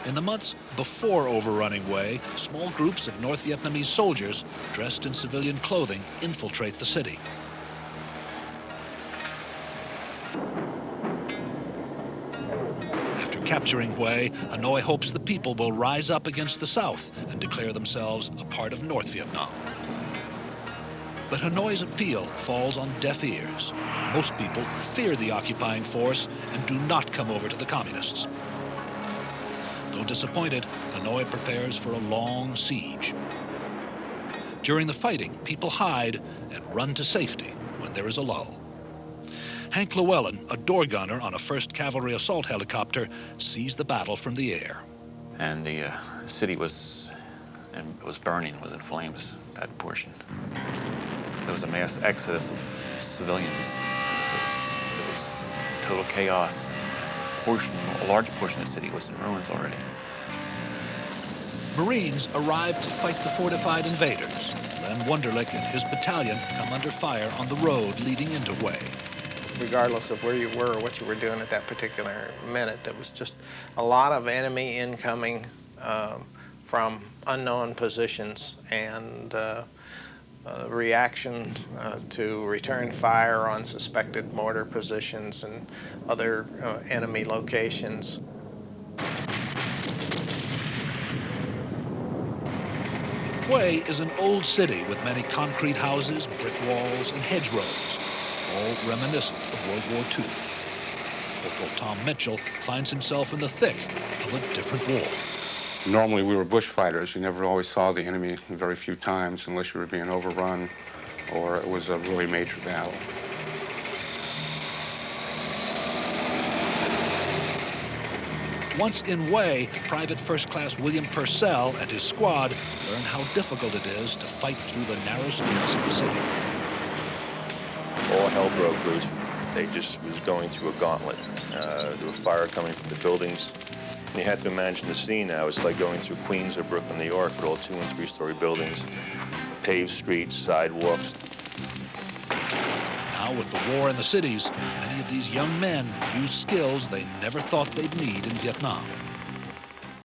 In the months before overrunning Hue, small groups of North Vietnamese soldiers dressed in civilian clothing infiltrate the city. After capturing Hue, Hanoi hopes the people will rise up against the South and declare themselves a part of North Vietnam. But Hanoi's appeal falls on deaf ears. Most people fear the occupying force and do not come over to the communists. Though disappointed, Hanoi prepares for a long siege. During the fighting, people hide and run to safety when there is a lull. Hank Llewellyn, a door gunner on a 1st Cavalry assault helicopter, sees the battle from the air. And the city was burning, was in flames, that portion. There was a mass exodus of civilians in the city. There was total chaos. A large portion of the city was in ruins already. Marines arrived to fight the fortified invaders. Then Wunderlich and his battalion come under fire on the road leading into Hue. Regardless of where you were or what you were doing at that particular minute, it was just a lot of enemy incoming from unknown positions, and reaction to return fire on suspected mortar positions and other enemy locations. Hue is an old city with many concrete houses, brick walls, and hedgerows, all reminiscent of World War II. Corporal Tom Mitchell finds himself in the thick of a different war. Normally we were bushfighters. You never always saw the enemy very few times unless you were being overrun or it was a really major battle. Once in Hue, Private First Class William Purcell and his squad learn how difficult it is to fight through the narrow streets of the city. All hell broke loose. They just was going through a gauntlet. There was fire coming from the buildings. And you have to imagine the scene now. It's like going through Queens or Brooklyn, New York, with all 2- and 3-story buildings, paved streets, sidewalks. Now, with the war in the cities, many of these young men use skills they never thought they'd need in Vietnam.